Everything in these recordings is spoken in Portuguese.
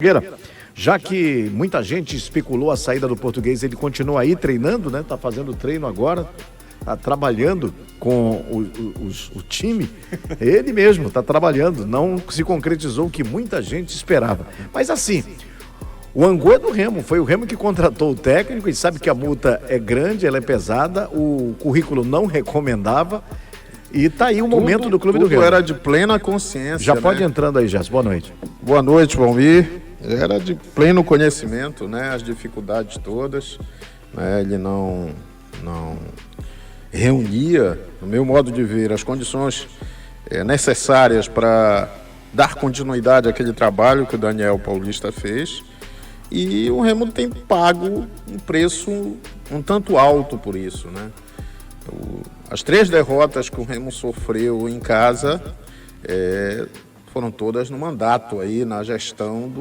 Nogueira, já que muita gente especulou a saída do Português, ele continua aí treinando, né? Tá fazendo treino agora, tá trabalhando com o time. Ele mesmo tá trabalhando, não se concretizou o que muita gente esperava. Mas assim, o Angu é do Remo, foi o Remo que contratou o técnico e sabe que a multa é grande, ela é pesada, o currículo não recomendava. E tá aí o momento do Clube do Remo. Era de plena consciência. Já pode entrando aí, Jéssica. Boa noite. Boa noite, Valmir. Era de pleno conhecimento, né? As dificuldades todas. Né? Ele não reunia, no meu modo de ver, as condições necessárias para dar continuidade àquele trabalho que o Daniel Paulista fez. E o Remo tem pago um preço um tanto alto por isso, né? As 3 derrotas que o Remo sofreu em casa foram todas no mandato aí, na gestão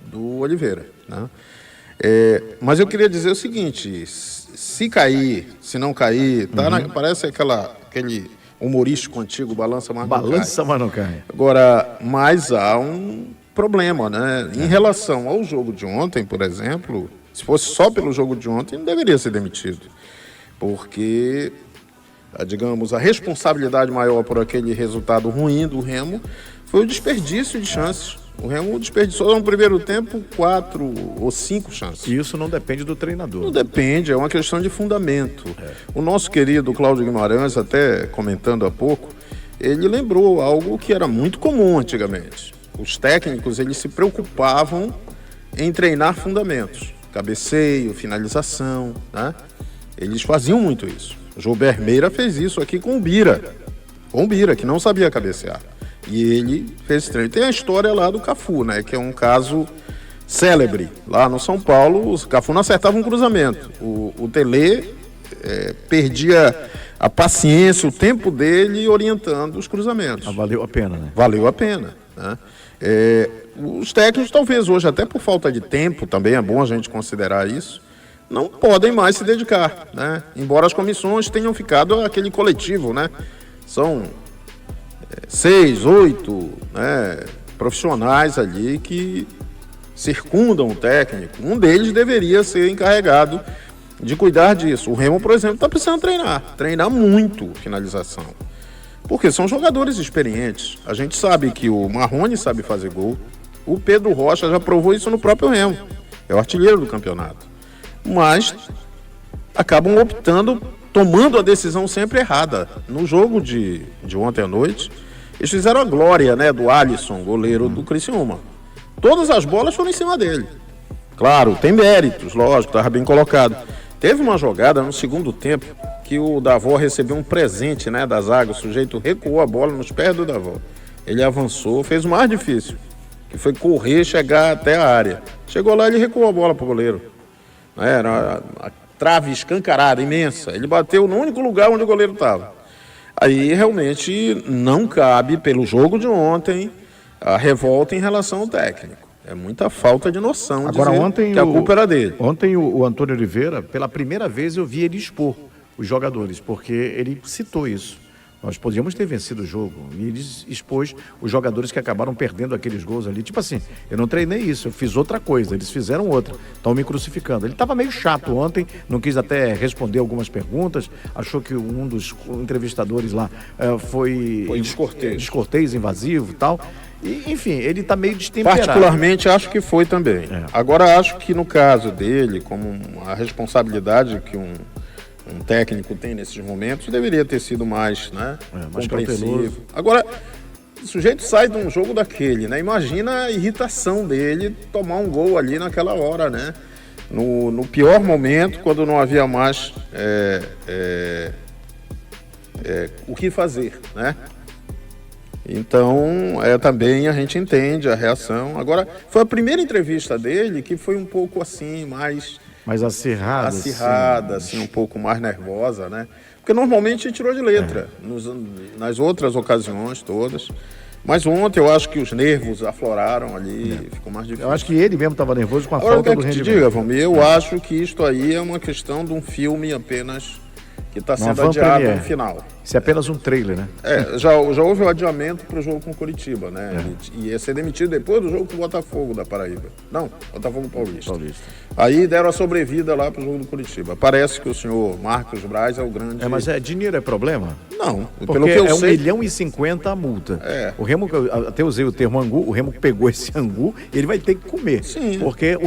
do Oliveira, né? Mas eu queria dizer o seguinte, se cair, se não cair, tá parece aquele humorístico antigo, balança, mas não cai. Agora, mas há um problema, né? Em relação ao jogo de ontem, por exemplo, se fosse só pelo jogo de ontem, não deveria ser demitido, porque digamos, a responsabilidade maior por aquele resultado ruim do Remo foi o desperdício de chances. O Remo desperdiçou no primeiro tempo 4 ou 5 chances. E isso não depende do treinador. Não depende, é uma questão de fundamento. O nosso querido Cláudio Guimarães, até comentando há pouco, ele lembrou algo que era muito comum antigamente. Os técnicos, eles se preocupavam em treinar fundamentos. Cabeceio, finalização, né? Eles faziam muito isso. O Gilberto Meira fez isso aqui com o Bira, que não sabia cabecear. E ele fez treino. Tem a história lá do Cafu, né? Que é um caso célebre. Lá no São Paulo, o Cafu não acertava um cruzamento. O Tele perdia a paciência, o tempo dele orientando os cruzamentos. Valeu a pena, né? Valeu a pena, né? Os técnicos, talvez hoje, até por falta de tempo, também é bom a gente considerar isso, não podem mais se dedicar, né? Embora as comissões tenham ficado aquele coletivo, né? São 6, 8 profissionais ali que circundam o técnico. Um deles deveria ser encarregado de cuidar disso. O Remo, por exemplo, está precisando treinar muito finalização, porque são jogadores experientes. A gente sabe que o Marrone sabe fazer gol, o Pedro Rocha já provou isso no próprio Remo, é o artilheiro do campeonato. Mas acabam tomando a decisão sempre errada. No jogo de ontem à noite, eles fizeram a glória, né, do Alisson, goleiro do Criciúma. Todas as bolas foram em cima dele. Claro, tem méritos, lógico, estava bem colocado. Teve uma jogada no segundo tempo que o Davó recebeu um presente, né, da zaga. O sujeito recuou a bola nos pés do Davó. Ele avançou, fez o mais difícil, que foi correr, chegar até a área. Chegou lá, ele recuou a bola para o goleiro. Era a trave escancarada, imensa. Ele bateu no único lugar onde o goleiro estava. Aí realmente não cabe, pelo jogo de ontem, a revolta em relação ao técnico. É muita falta de noção. Agora, ontem que a culpa era dele. Ontem o Antônio Oliveira, pela primeira vez eu vi ele expor os jogadores, porque ele citou isso. Nós podíamos ter vencido o jogo. E ele expôs os jogadores que acabaram perdendo aqueles gols ali. Tipo assim, eu não treinei isso, eu fiz outra coisa, eles fizeram outra. Estão me crucificando. Ele estava meio chato ontem, não quis até responder algumas perguntas. Achou que um dos entrevistadores lá foi descortês, invasivo e tal. E, enfim, ele está meio destemperado. Particularmente acho que foi também. Agora acho que no caso dele, como a responsabilidade que um técnico tem nesses momentos, deveria ter sido mais, né, mais compreensivo. Agora, o sujeito sai de um jogo daquele, né? Imagina a irritação dele tomar um gol ali naquela hora, né? No pior momento, quando não havia mais o que fazer, né? Então, também a gente entende a reação. Agora, foi a primeira entrevista dele que foi um pouco assim, mais acirrada, assim, um pouco mais nervosa, né? Porque normalmente ele tirou de letra, nas outras ocasiões todas. Mas ontem eu acho que os nervos afloraram ali, ficou mais difícil. Eu acho que ele mesmo estava nervoso com a falta do rendimento. Te diga, Valmir, eu acho que isto aí é uma questão de um filme apenas que está sendo adiado no final. Isso é apenas um trailer, né? Já houve o adiamento para o jogo com o Curitiba, né? E ia ser demitido depois do jogo com o Botafogo da Paraíba. Não, Botafogo Paulista. Aí deram a sobrevida lá para o jogo do Curitiba. Parece que o senhor Marcos Braz é o grande... Mas dinheiro é problema? Não, porque pelo que eu sei... 1,50 milhão a multa. O Remo, até usei o termo angu, o Remo pegou esse angu e ele vai ter que comer. Sim. Porque o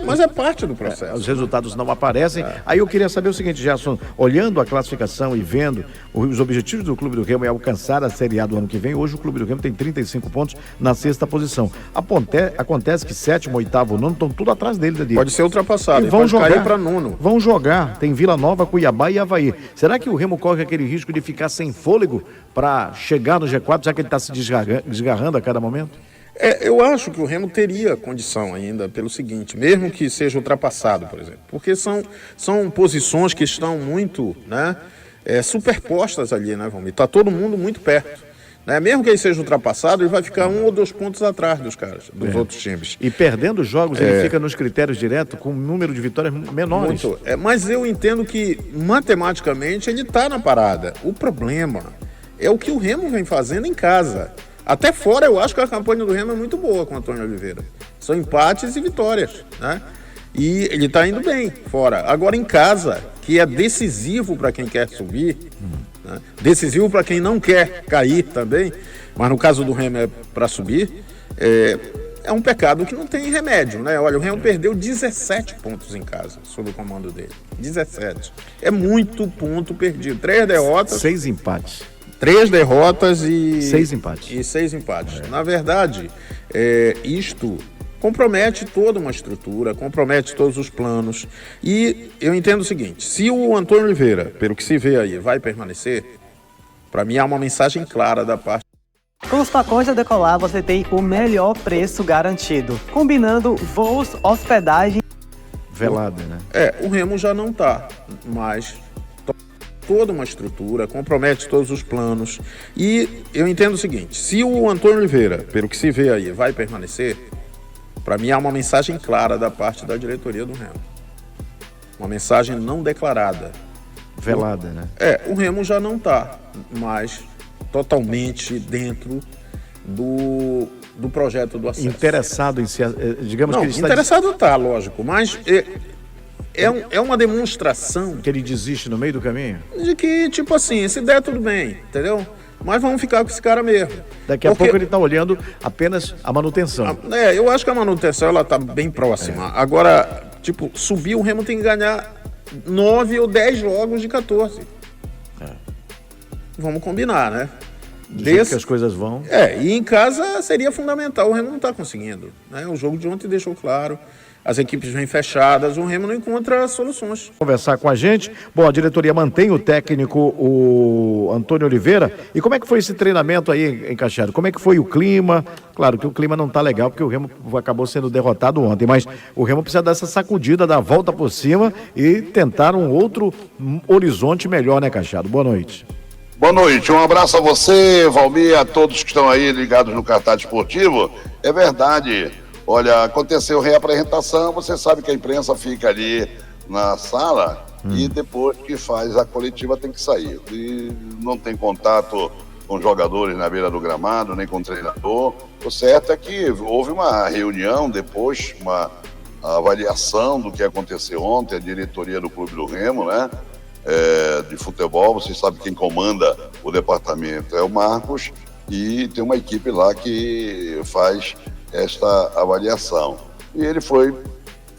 mas é parte do processo. Os resultados não aparecem. Aí eu queria saber o seguinte, Gerson, olhando a classificação e vendo os objetivos do Clube do Remo é alcançar a Série A do ano que vem. Hoje o Clube do Remo tem 35 pontos na 6ª posição. Acontece que 7º, 8º, 9º estão tudo atrás dele, Dadir. Pode ser ultrapassado, vão cair para 9º. Vão jogar, tem Vila Nova, Cuiabá e Avaí. Será que o Remo corre aquele risco de ficar sem fôlego para chegar no G4, já que ele está se desgarrando a cada momento? Eu acho que o Remo teria condição ainda pelo seguinte, mesmo que seja ultrapassado, por exemplo, porque são posições que estão muito, né, superpostas ali, né, Valmir? Está todo mundo muito perto. Né? Mesmo que ele seja ultrapassado, ele vai ficar 1 ou 2 pontos atrás dos caras, dos outros times. E perdendo jogos, ele fica nos critérios direto com um número de vitórias menores. Mas eu entendo que, matematicamente, ele está na parada. O problema é o que o Remo vem fazendo em casa. Até fora, eu acho que a campanha do Remo é muito boa com o Antônio Oliveira. São empates e vitórias, né? E ele está indo bem fora. Agora, em casa, que é decisivo para quem quer subir, né? Decisivo para quem não quer cair também, mas no caso do Remo é para subir, é um pecado que não tem remédio, né? Olha, o Remo perdeu 17 pontos em casa, sob o comando dele. 17. É muito ponto perdido. 3 derrotas. 6 empates. 3 derrotas e 6 empates. E 6 empates. Na verdade, isto compromete toda uma estrutura, compromete todos os planos. E eu entendo o seguinte, se o Antônio Oliveira, pelo que se vê aí, vai permanecer, para mim há uma mensagem clara da parte. Com os pacotes da Decolar, você tem o melhor preço garantido, combinando voos, hospedagem... Velada, né? O Remo já não está, mas... toda uma estrutura, compromete todos os planos. E eu entendo o seguinte, se o Antônio Oliveira, pelo que se vê aí, vai permanecer, para mim há uma mensagem clara da parte da diretoria do Remo. Uma mensagem não declarada. Velada, né? O Remo já não está mais totalmente dentro do projeto do acesso. Interessado em ser, digamos não, que ele está... Interessado está, lógico, mas... É uma demonstração... Que ele desiste no meio do caminho? De que, tipo assim, se der tudo bem, entendeu? Mas vamos ficar com esse cara mesmo. Daqui a pouco ele está olhando apenas a manutenção. Eu acho que a manutenção ela está bem próxima. Agora, tipo, subir o Remo tem que ganhar 9 ou 10 jogos de 14. Vamos combinar, né? Que as coisas vão. E em casa seria fundamental. O Remo não está conseguindo. Né? O jogo de ontem deixou claro. As equipes vêm fechadas, o Remo não encontra soluções. Conversar com a gente. Bom, a diretoria mantém o técnico, o Antônio Oliveira. E como é que foi esse treinamento aí em Caxias? Como é que foi o clima? Claro que o clima não tá legal, porque o Remo acabou sendo derrotado ontem, mas o Remo precisa dar essa sacudida, dar a volta por cima e tentar um outro horizonte melhor, né, Caxias? Boa noite. Boa noite, um abraço a você, Valmir, a todos que estão aí ligados no Cartaz Esportivo. É verdade. Olha, aconteceu reapresentação, você sabe que a imprensa fica ali na sala e depois que faz a coletiva tem que sair. E não tem contato com jogadores na beira do gramado, nem com o treinador. O certo é que houve uma reunião depois, uma avaliação do que aconteceu ontem, a diretoria do Clube do Remo, né? De futebol, vocês sabem quem comanda o departamento é o Marcos e tem uma equipe lá que faz esta avaliação. E ele foi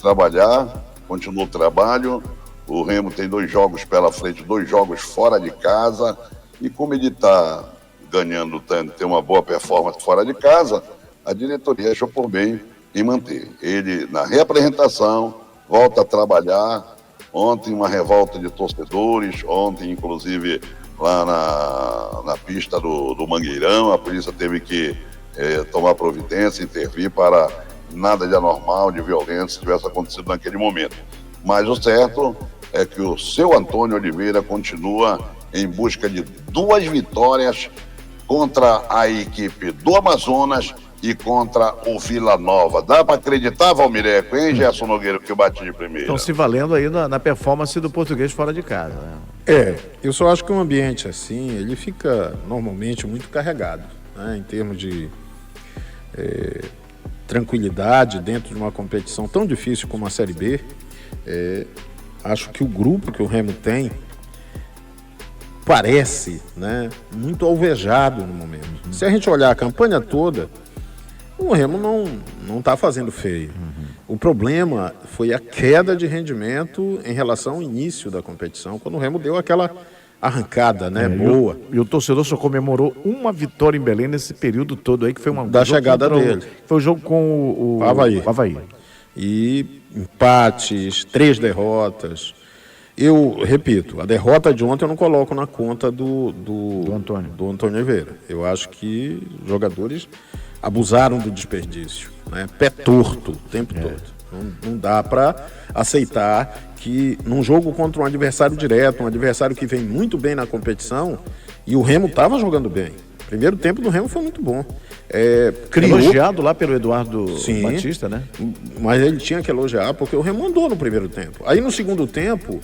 trabalhar, continuou o trabalho. O Remo tem 2 jogos pela frente, 2 jogos fora de casa, e como ele está ganhando, tem uma boa performance fora de casa, a diretoria achou por bem em manter. Ele, na reapresentação, volta a trabalhar. Ontem uma revolta de torcedores, ontem inclusive lá na pista do Mangueirão, a polícia teve que tomar providência, intervir para nada de anormal, de violência tivesse acontecido naquele momento. Mas o certo é que o seu Antônio Oliveira continua em busca de 2 vitórias contra a equipe do Amazonas e contra o Vila Nova. Dá para acreditar, Valmireco, hein, Gerson Nogueira, que eu bati de primeira? Estão se valendo aí na performance do Português fora de casa, né? Eu só acho que um ambiente assim, ele fica normalmente muito carregado, né, em termos de tranquilidade dentro de uma competição tão difícil como a Série B. Acho que o grupo que o Remo tem parece, né, muito alvejado no momento. Se a gente olhar a campanha toda, o Remo não está fazendo feio. O problema foi a queda de rendimento em relação ao início da competição, quando o Remo deu aquela arrancada, né, boa. E o torcedor só comemorou uma vitória em Belém nesse período todo aí, que foi uma da chegada dele. Foi o jogo com o Avaí. E empates, 3 derrotas. Eu repito, a derrota de ontem eu não coloco na conta do Antônio Oliveira. Eu acho que os jogadores abusaram do desperdício, né? Pé torto o tempo todo. Não dá para aceitar que num jogo contra um adversário direto, um adversário que vem muito bem na competição, e o Remo estava jogando bem. O primeiro tempo do Remo foi muito bom. Elogiado lá pelo Eduardo Batista, né? Mas ele tinha que elogiar porque o Remo andou no primeiro tempo. Aí no segundo tempo,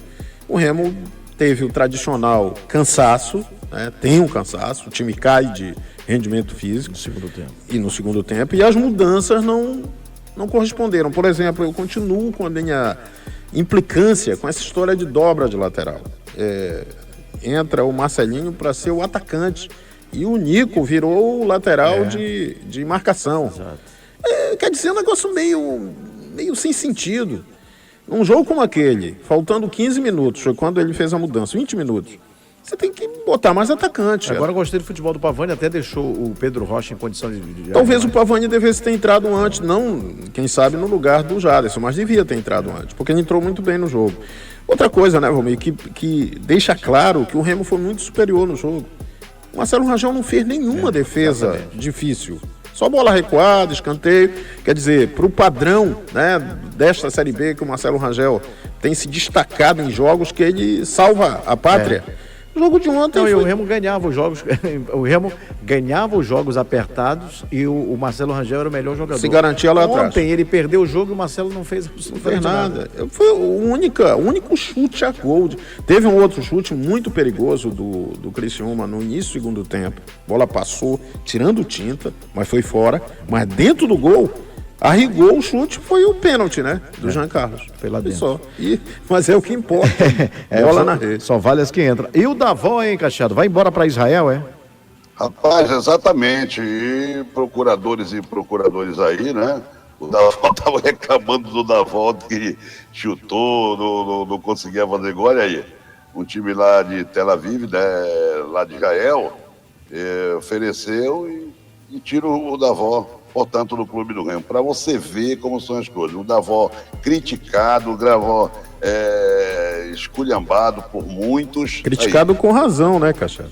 o Remo teve o tradicional cansaço, né? Tem um cansaço, o time cai de rendimento físico no segundo tempo, e as mudanças não corresponderam. Por exemplo, eu continuo com a minha implicância com essa história de dobra de lateral. Entra o Marcelinho para ser o atacante e o Nico virou o lateral de marcação. Quer dizer, um negócio meio sem sentido. Num jogo como aquele, faltando 15 minutos, foi quando ele fez a mudança, 20 minutos, você tem que botar mais atacante. Agora eu gostei do futebol do Pavani, até deixou o Pedro Rocha em condição de... Talvez o Pavani devesse ter entrado antes, não, quem sabe, no lugar do Jaderson, mas devia ter entrado antes, porque ele entrou muito bem no jogo. Outra coisa, né, Valmir, que deixa claro que o Remo foi muito superior no jogo. O Marcelo Rangel não fez nenhuma defesa difícil. Só bola recuada, escanteio. Quer dizer, para o padrão, né, desta Série B, que o Marcelo Rangel tem se destacado em jogos que ele salva a pátria. O jogo de ontem o Remo ganhava os jogos. O Remo ganhava os jogos apertados e o Marcelo Rangel era o melhor jogador. Se garantia lá atrás. Ontem ele perdeu o jogo e o Marcelo não fez nada. Foi o único chute a gol. Teve um outro chute muito perigoso do Criciúma no início do segundo tempo. A bola passou tirando tinta, mas foi fora. Mas dentro do gol, a rigor, o chute foi o pênalti, né? Do Jean Carlos. Foi lá dentro. Mas é o que importa. Bola na rede. Só vale as que entram. E o Davó, hein, Cachado? Vai embora para Israel, é? Rapaz, exatamente. E procuradores aí, né? O Davó estava reclamando do Davó que chutou, não conseguia fazer gol. Olha aí, um time lá de Tel Aviv, né, lá de Israel, ofereceu e tira o Davó, portanto, do clube do Remo, para você ver como são as coisas. O Davó criticado, o Davó esculhambado por muitos. Criticado com razão, né, Cachado?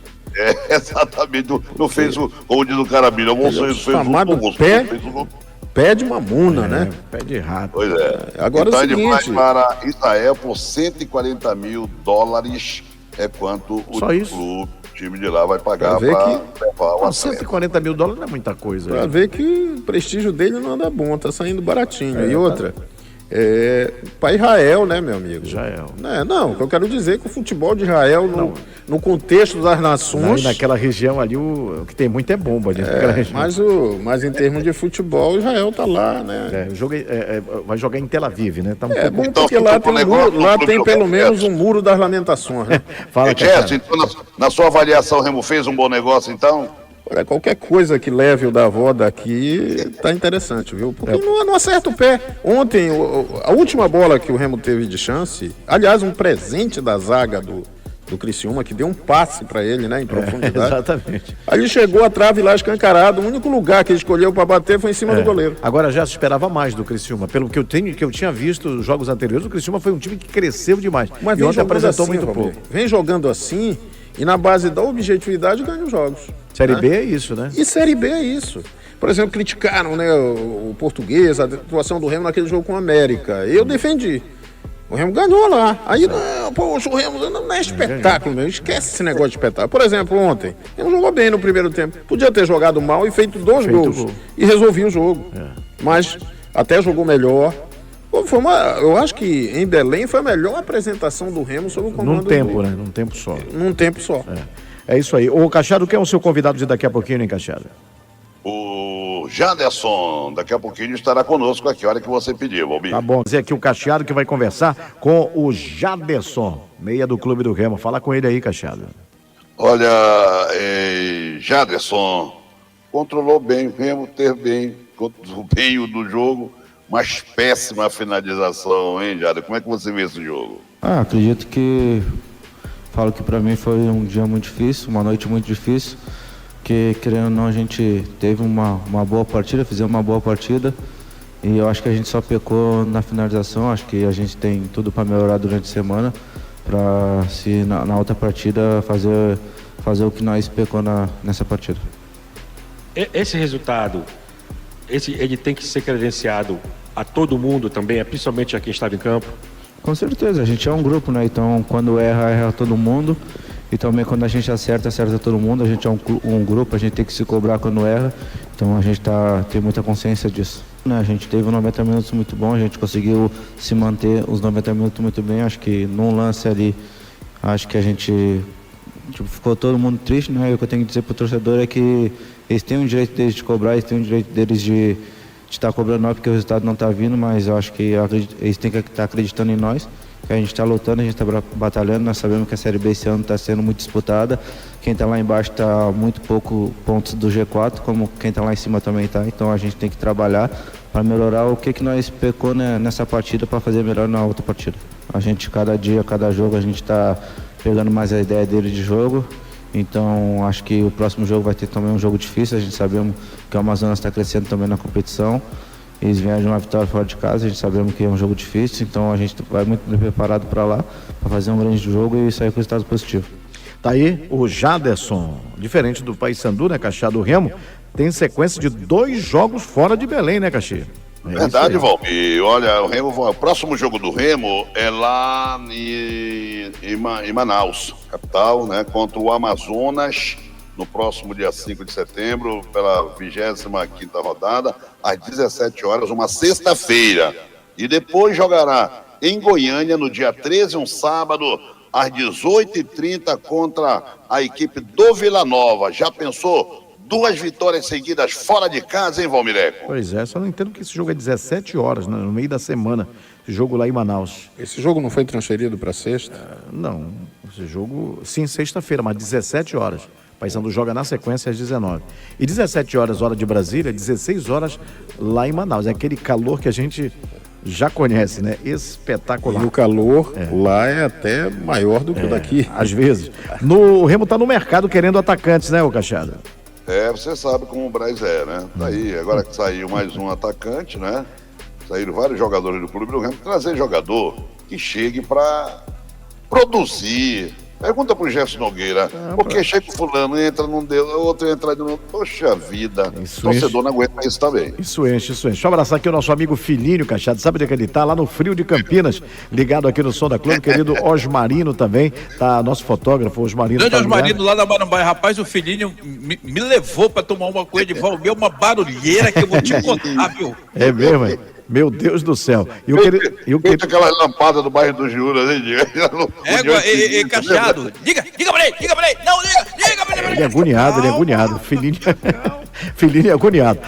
Exatamente, não fez como diz o Carabina, pé de mamuna, né? Pé de rato. Pois é. Agora então é o seguinte... ele vai para Israel por $140 mil, quanto o time de lá vai pagar para levar o $140 mil não é muita coisa. Para ver que o prestígio dele não anda bom, tá saindo baratinho. E outra, para Israel, né, meu amigo? Israel. Não, o que eu quero dizer é que o futebol de Israel, no contexto das nações... Naquela região ali, o que tem muito é bomba dentro daquela região. Mas em termos de futebol, Israel tá lá, né? O jogo vai jogar em Tel Aviv, né? Tá bom porque lá tem pelo menos um muro das lamentações, né? Fala, Gerson, então, na sua avaliação, o Remo fez um bom negócio, então? Olha, qualquer coisa que leve o Davó daqui tá interessante, viu? Porque não acerta o pé. Ontem, a última bola que o Remo teve de chance, aliás, um presente da zaga do Criciúma, que deu um passe para ele, né, em profundidade. Exatamente. Aí ele chegou a trave lá escancarado, o único lugar que ele escolheu para bater foi em cima do goleiro. Agora já se esperava mais do Criciúma. Pelo que eu tinha visto nos jogos anteriores, o Criciúma foi um time que cresceu demais. Mas ontem apresentou muito pouco. Vem jogando assim e na base da objetividade ganha os jogos. Série B é isso, né? E Série B é isso. Por exemplo, criticaram, né, o Português, a atuação do Remo naquele jogo com o América. Eu defendi. O Remo ganhou lá. Aí, não, poxa, o Remo não é espetáculo, meu. Esquece esse negócio de espetáculo. Por exemplo, ontem, o Remo jogou bem no primeiro tempo. Podia ter jogado mal e feito dois gols. Gol. E resolvia o jogo. Mas até jogou melhor. Pô, eu acho que em Belém foi a melhor apresentação do Remo sob o comando Num tempo, né? Num tempo só. Num tempo só. É isso aí. Ô, Cachado, quem é o seu convidado de daqui a pouquinho, hein, Cachado? O Jaderson, daqui a pouquinho estará conosco aqui, a hora que você pediu, Valmir. Tá bom. Dizer aqui o Cachado que vai conversar com o Jaderson, meia do Clube do Remo. Fala com ele aí, Cachado. Olha, Jaderson controlou bem, o Remo teve bem, controlou bem o do jogo, mas péssima finalização, hein, Jader? Como é que você vê esse jogo? Acredito que... Falo que para mim foi um dia muito difícil, uma noite muito difícil, que querendo ou não a gente teve uma boa partida, fizemos uma boa partida e eu acho que a gente só pecou na finalização. Acho que a gente tem tudo para melhorar durante a semana, para se na outra partida fazer o que nós pecou nessa partida. Esse resultado, ele tem que ser credenciado a todo mundo também, principalmente a quem estava em campo? Com certeza, a gente é um grupo, né? Então quando erra todo mundo. E também quando a gente acerta todo mundo. A gente é um grupo, a gente tem que se cobrar quando erra. Então a gente tem muita consciência disso. A gente teve 90 minutos muito bom, a gente conseguiu se manter os 90 minutos muito bem. Acho que num lance ali, acho que a gente ficou todo mundo triste, né? E o que eu tenho que dizer pro torcedor é que eles têm o direito deles de cobrar, eles têm o direito deles de estar cobrando nós porque o resultado não está vindo, mas eu acho que eles têm que estar acreditando em nós. Que a gente está lutando, a gente está batalhando, nós sabemos que a Série B esse ano está sendo muito disputada. Quem está lá embaixo está muito pouco pontos do G4, como quem está lá em cima também está. Então a gente tem que trabalhar para melhorar o que nós pecou nessa partida para fazer melhor na outra partida. A gente, cada dia, cada jogo, a gente está pegando mais a ideia dele de jogo. Então acho que o próximo jogo vai ter também um jogo difícil. A gente sabemos que o Amazonas está crescendo também na competição. Eles vieram de uma vitória fora de casa, a gente sabemos que é um jogo difícil, então a gente vai muito bem preparado para lá, para fazer um grande jogo e sair com resultado positivo. Tá aí o Jaderson, diferente do Paysandu, né, Cachá, do Remo, tem sequência de 2 jogos fora de Belém, né, Caxi? Verdade, Valmir. Olha, o próximo jogo do Remo é lá em Manaus, capital, né, contra o Amazonas, no próximo dia 5 de setembro, pela 25ª rodada, às 17 horas, uma sexta-feira. E depois jogará em Goiânia, no dia 13, um sábado, às 18h30, contra a equipe do Vila Nova. Já pensou? 2 vitórias seguidas fora de casa, hein, Valmireco? Pois é, só não entendo que esse jogo é 17 horas, né, no meio da semana, esse jogo lá em Manaus. Esse jogo não foi transferido para sexta? Não, esse jogo, sim, sexta-feira, mas 17 horas. Paysandu joga na sequência às 19. E 17 horas, hora de Brasília, 16 horas lá em Manaus. É aquele calor que a gente já conhece, né? Espetacular. E o calor lá é até maior do que o daqui. Às vezes. O Remo tá no mercado querendo atacantes, né, ô Cachada? Você sabe como o Braz é, né? Daí, agora que saiu mais um atacante, né? Saíram vários jogadores do Clube do Remo. Trazer jogador que chegue para produzir. Pergunta pro Jefferson Nogueira, porque chega o fulano, entra, não deu, o outro entra de novo. Poxa vida, o torcedor não aguenta isso também. Isso enche. Deixa eu abraçar aqui o nosso amigo Filhinho, Cachado. Sabe onde é que ele tá? Lá no Frio de Campinas, ligado aqui no Som da Clube, querido Osmarino também, tá nosso fotógrafo, Osmarino. Grande Osmarino lá da Marambaia. Rapaz, o Filhinho me levou pra tomar uma coisa de Valmir, uma barulheira que eu vou te contar, viu? É mesmo, é? Meu Deus do céu. Feito aquela lampada do bairro do Jura, né, Diego? Cachado. Diga pra ele. Não, diga pra ele. Ele é agoniado. Filhinho é agoniado.